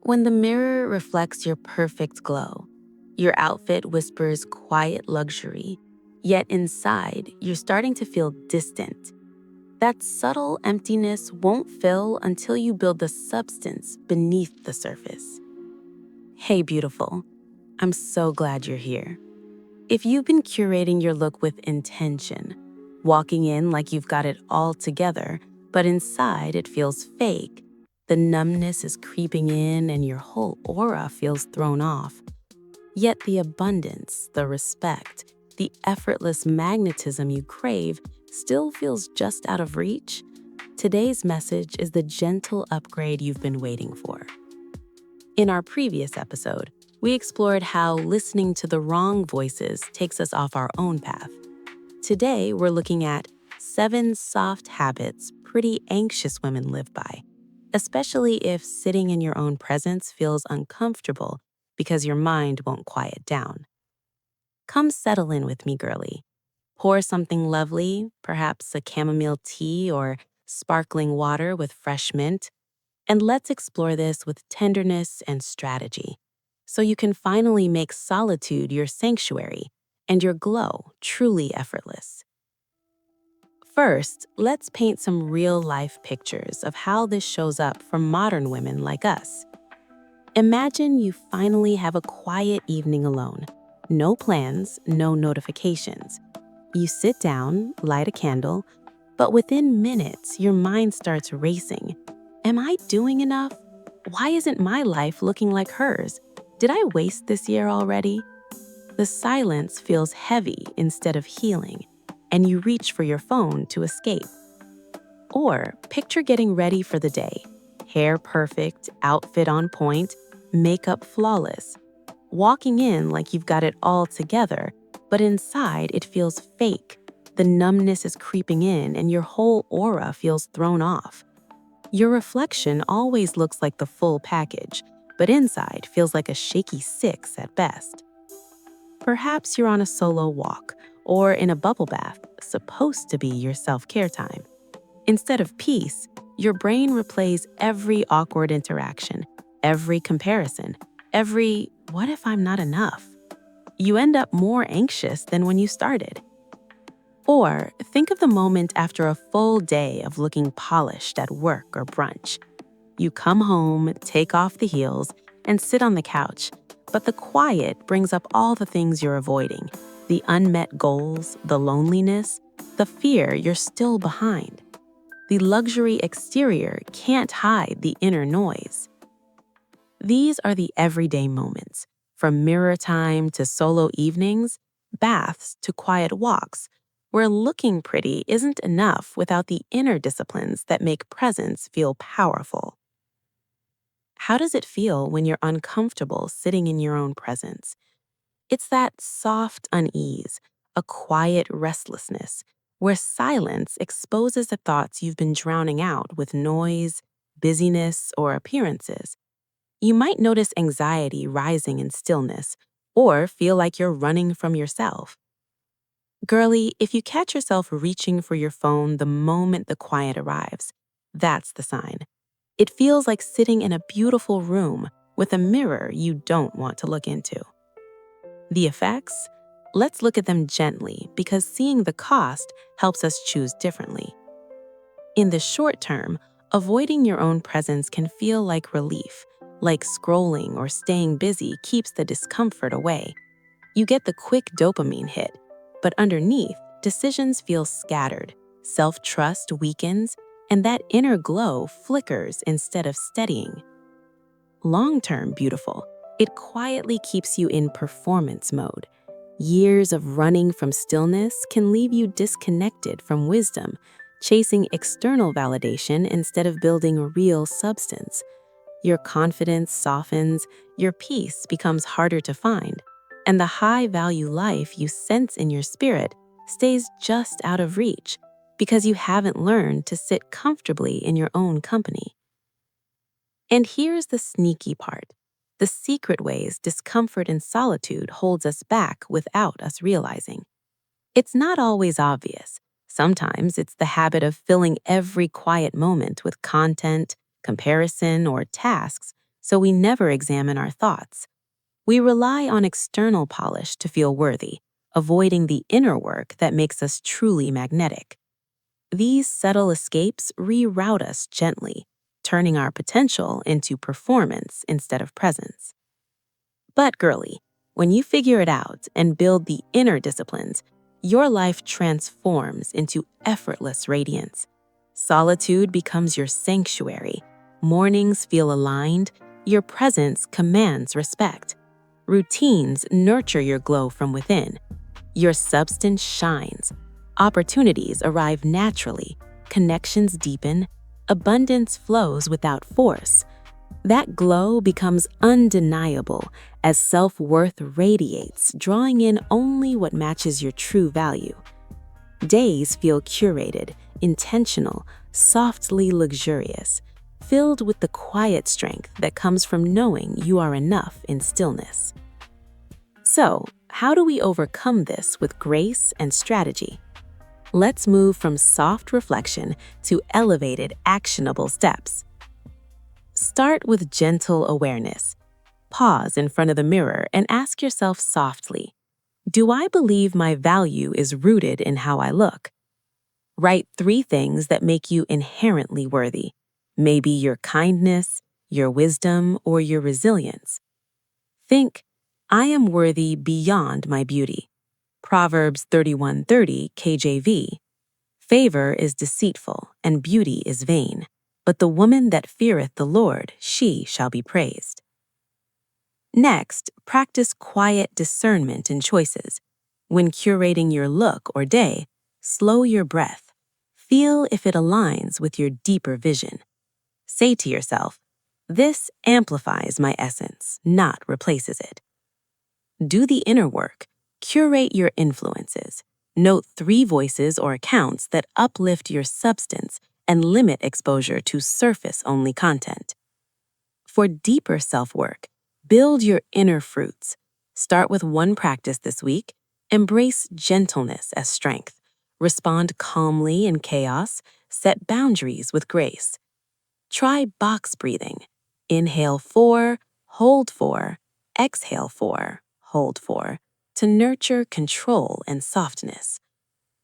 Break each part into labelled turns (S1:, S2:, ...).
S1: When the mirror reflects your perfect glow, your outfit whispers quiet luxury, yet inside, you're starting to feel distant. That subtle emptiness won't fill until you build the substance beneath the surface. Hey, beautiful. I'm so glad you're here. If you've been curating your look with intention, walking in like you've got it all together, but inside it feels fake, the numbness is creeping in and your whole aura feels thrown off. Yet the abundance, the respect, the effortless magnetism you crave still feels just out of reach. Today's message is the gentle upgrade you've been waiting for. In our previous episode, we explored how listening to the wrong voices takes us off our own path. Today, we're looking at 7 soft habits pretty anxious women live by, especially if sitting in your own presence feels uncomfortable because your mind won't quiet down. Come settle in with me, girly. Pour something lovely, perhaps a chamomile tea or sparkling water with fresh mint, and let's explore this with tenderness and strategy, so you can finally make solitude your sanctuary and your glow truly effortless. First, let's paint some real-life pictures of how this shows up for modern women like us. Imagine you finally have a quiet evening alone. No plans, no notifications. You sit down, light a candle, but within minutes, your mind starts racing. Am I doing enough? Why isn't my life looking like hers? Did I waste this year already? The silence feels heavy instead of healing, and you reach for your phone to escape. Or picture getting ready for the day. Hair perfect, outfit on point, makeup flawless. Walking in like you've got it all together, but inside it feels fake. The numbness is creeping in and your whole aura feels thrown off. Your reflection always looks like the full package, but inside feels like a shaky 6 at best. Perhaps you're on a solo walk or in a bubble bath, supposed to be your self-care time. Instead of peace, your brain replays every awkward interaction, every comparison, every "what if I'm not enough?" You end up more anxious than when you started. Or think of the moment after a full day of looking polished at work or brunch. You come home, take off the heels, and sit on the couch, but the quiet brings up all the things you're avoiding: the unmet goals, the loneliness, the fear you're still behind. The luxury exterior can't hide the inner noise. These are the everyday moments, from mirror time to solo evenings, baths to quiet walks, where looking pretty isn't enough without the inner disciplines that make presence feel powerful. How does it feel when you're uncomfortable sitting in your own presence? It's that soft unease, a quiet restlessness, where silence exposes the thoughts you've been drowning out with noise, busyness, or appearances. You might notice anxiety rising in stillness, or feel like you're running from yourself. Girly, if you catch yourself reaching for your phone the moment the quiet arrives, that's the sign. It feels like sitting in a beautiful room with a mirror you don't want to look into. The effects? Let's look at them gently because seeing the cost helps us choose differently. In the short term, avoiding your own presence can feel like relief, like scrolling or staying busy keeps the discomfort away. You get the quick dopamine hit, but underneath, decisions feel scattered, self-trust weakens, and that inner glow flickers instead of steadying. Long-term beautiful, it quietly keeps you in performance mode. Years of running from stillness can leave you disconnected from wisdom, chasing external validation instead of building real substance. Your confidence softens, your peace becomes harder to find, and the high-value life you sense in your spirit stays just out of reach because you haven't learned to sit comfortably in your own company. And here's the sneaky part: the secret ways discomfort and solitude holds us back without us realizing. It's not always obvious. Sometimes it's the habit of filling every quiet moment with content, comparison, or tasks so we never examine our thoughts. We rely on external polish to feel worthy, avoiding the inner work that makes us truly magnetic. These subtle escapes reroute us gently, turning our potential into performance instead of presence. But, girly, when you figure it out and build the inner disciplines, your life transforms into effortless radiance. Solitude becomes your sanctuary. Mornings feel aligned. Your presence commands respect. Routines nurture your glow from within. Your substance shines. Opportunities arrive naturally. Connections deepen. Abundance flows without force. That glow becomes undeniable as self-worth radiates, drawing in only what matches your true value. Days feel curated, intentional, softly luxurious, filled with the quiet strength that comes from knowing you are enough in stillness. So, how do we overcome this with grace and strategy? Let's move from soft reflection to elevated, actionable steps. Start with gentle awareness. Pause in front of the mirror and ask yourself softly, do I believe my value is rooted in how I look? Write 3 things that make you inherently worthy. Maybe your kindness, your wisdom, or your resilience. Think, I am worthy beyond my beauty. Proverbs 31:30 KJV. Favor is deceitful, and beauty is vain. But the woman that feareth the Lord, she shall be praised. Next, practice quiet discernment in choices. When curating your look or day, slow your breath. Feel if it aligns with your deeper vision. Say to yourself, this amplifies my essence, not replaces it. Do the inner work. Curate your influences. Note 3 voices or accounts that uplift your substance and limit exposure to surface-only content. For deeper self-work, build your inner fruits. Start with 1 practice this week. Embrace gentleness as strength. Respond calmly in chaos. Set boundaries with grace. Try box breathing. Inhale 4, hold 4, exhale 4, hold 4, to nurture control and softness.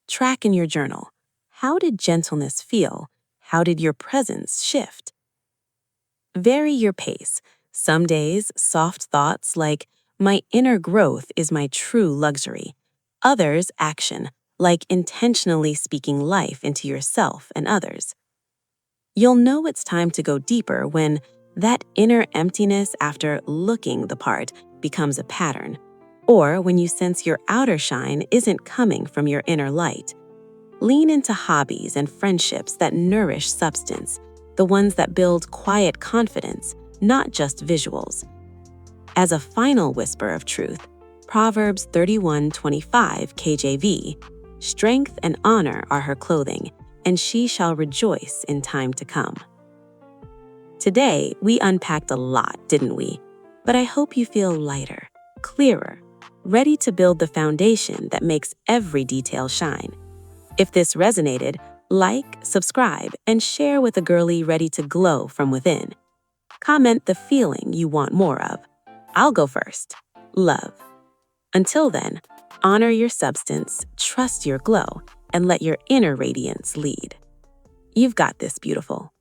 S1: Track in your journal. How did gentleness feel? How did your presence shift? Vary your pace. Some days, soft thoughts like, my inner growth is my true luxury. Others, action, like intentionally speaking life into yourself and others. You'll know it's time to go deeper when that inner emptiness after looking the part becomes a pattern, or when you sense your outer shine isn't coming from your inner light. Lean into hobbies and friendships that nourish substance, the ones that build quiet confidence, not just visuals. As a final whisper of truth, Proverbs 31:25 KJV, strength and honor are her clothing, and she shall rejoice in time to come. Today, we unpacked a lot, didn't we? But I hope you feel lighter, clearer, ready to build the foundation that makes every detail shine. If this resonated, like, subscribe, and share with a girly ready to glow from within. Comment the feeling you want more of. I'll go first. Love. Until then, honor your substance, trust your glow, and let your inner radiance lead. You've got this, beautiful.